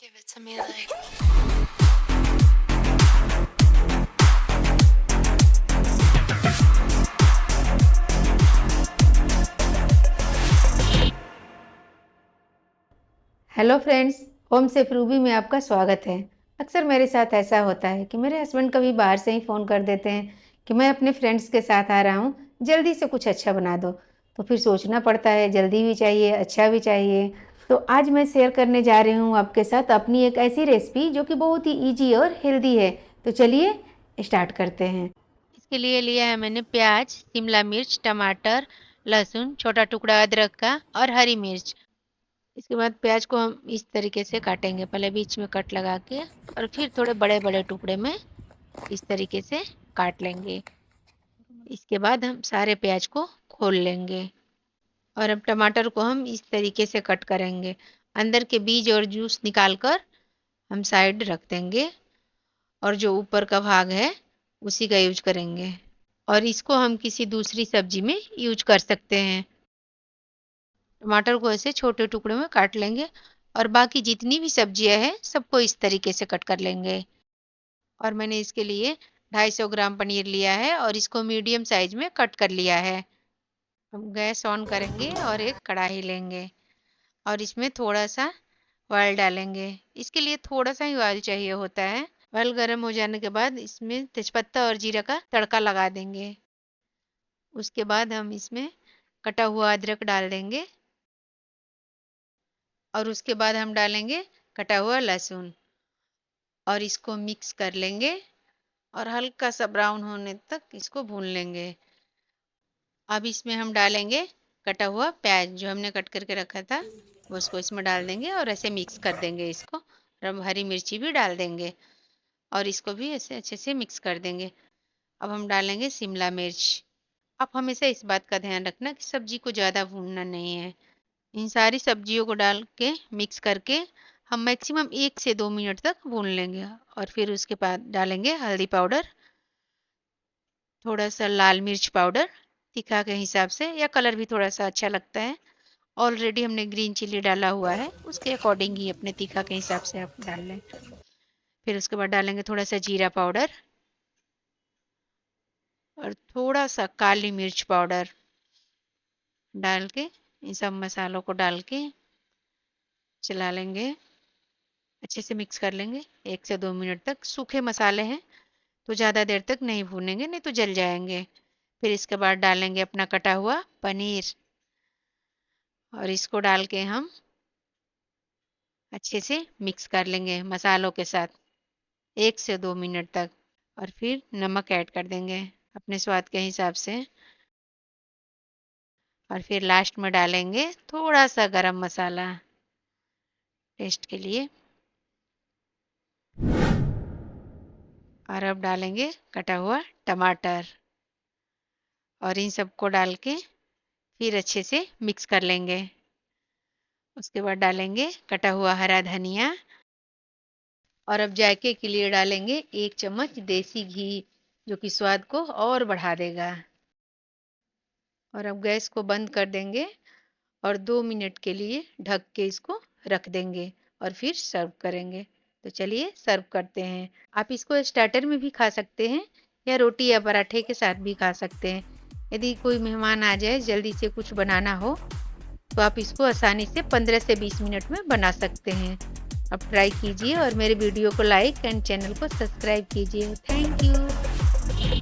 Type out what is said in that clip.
Give it to me like. Hello friends, home safe Ruby में आपका स्वागत है। अक्सर मेरे साथ ऐसा होता है कि मेरे हस्बैंड कभी बाहर से ही फ़ोन कर देते हैं कि मैं अपने फ्रेंड्स के साथ आ रहा हूँ, जल्दी से कुछ अच्छा बना दो। तो फिर सोचना पड़ता है, जल्दी भी चाहिए, अच्छा भी चाहिए। तो आज मैं शेयर करने जा रही हूँ आपके साथ अपनी एक ऐसी रेसिपी जो कि बहुत ही ईजी और हेल्दी है। तो चलिए स्टार्ट करते हैं। इसके लिए लिया है मैंने प्याज, शिमला मिर्च, टमाटर, लहसुन, छोटा टुकड़ा अदरक का और हरी मिर्च। इसके बाद प्याज को हम इस तरीके से काटेंगे, पहले बीच में कट लगा के और फिर थोड़े बड़े बड़े टुकड़े में इस तरीके से काट लेंगे। इसके बाद हम सारे प्याज को खोल लेंगे और अब टमाटर को हम इस तरीके से कट करेंगे। अंदर के बीज और जूस निकाल कर हम साइड रख देंगे और जो ऊपर का भाग है उसी का यूज करेंगे और इसको हम किसी दूसरी सब्जी में यूज कर सकते हैं। टमाटर को ऐसे छोटे टुकड़े में काट लेंगे और बाकी जितनी भी सब्जियां हैं सबको इस तरीके से कट कर लेंगे। और मैंने इसके लिए 250 ग्राम पनीर लिया है और इसको मीडियम साइज में कट कर लिया है। हम गैस ऑन करेंगे और एक कढ़ाई लेंगे और इसमें थोड़ा सा ऑयल डालेंगे। इसके लिए थोड़ा सा ही ऑयल चाहिए होता है। ऑयल गर्म हो जाने के बाद इसमें तेजपत्ता और जीरा का तड़का लगा देंगे। उसके बाद हम इसमें कटा हुआ अदरक डाल देंगे और उसके बाद हम डालेंगे कटा हुआ लहसुन और इसको मिक्स कर लेंगे और हल्का सा ब्राउन होने तक इसको भून लेंगे। अब इसमें हम डालेंगे कटा हुआ प्याज जो हमने कट करके रखा था, वो उसको इसमें डाल देंगे और ऐसे मिक्स कर देंगे इसको। और हम हरी मिर्ची भी डाल देंगे और इसको भी ऐसे अच्छे से मिक्स कर देंगे। अब हम डालेंगे शिमला मिर्च। अब हमेशा इस बात का ध्यान रखना कि सब्जी को ज़्यादा भूनना नहीं है। इन सारी सब्जियों को डाल के मिक्स करके हम मैक्सिमम 1 से 2 मिनट तक भून लेंगे और फिर उसके बाद डालेंगे हल्दी पाउडर, थोड़ा सा लाल मिर्च पाउडर तीखा के हिसाब से, या कलर भी थोड़ा सा अच्छा लगता है। ऑलरेडी हमने ग्रीन चिली डाला हुआ है, उसके अकॉर्डिंग ही अपने तीखा के हिसाब से आप डाल लें। फिर उसके बाद डालेंगे थोड़ा सा जीरा पाउडर और थोड़ा सा काली मिर्च पाउडर डाल के इन सब मसालों को डाल के चला लेंगे, अच्छे से मिक्स कर लेंगे 1 से 2 मिनट तक। सूखे मसाले हैं तो ज़्यादा देर तक नहीं भूनेंगे, नहीं तो जल जाएंगे। फिर इसके बाद डालेंगे अपना कटा हुआ पनीर और इसको डाल के हम अच्छे से मिक्स कर लेंगे मसालों के साथ 1 से 2 मिनट तक। और फिर नमक ऐड कर देंगे अपने स्वाद के हिसाब से और फिर लास्ट में डालेंगे थोड़ा सा गरम मसाला टेस्ट के लिए। और अब डालेंगे कटा हुआ टमाटर और इन सबको डाल के फिर अच्छे से मिक्स कर लेंगे। उसके बाद डालेंगे कटा हुआ हरा धनिया और अब जायके के लिए डालेंगे 1 चम्मच देसी घी जो कि स्वाद को और बढ़ा देगा। और अब गैस को बंद कर देंगे और 2 मिनट के लिए ढक के इसको रख देंगे और फिर सर्व करेंगे। तो चलिए सर्व करते हैं। आप इसको स्टार्टर में भी खा सकते हैं या रोटी या पराठे के साथ भी खा सकते हैं। यदि कोई मेहमान आ जाए, जल्दी से कुछ बनाना हो, तो आप इसको आसानी से 15 से 20 मिनट में बना सकते हैं। अब ट्राई कीजिए और मेरे वीडियो को लाइक एंड चैनल को सब्सक्राइब कीजिए। Thank you.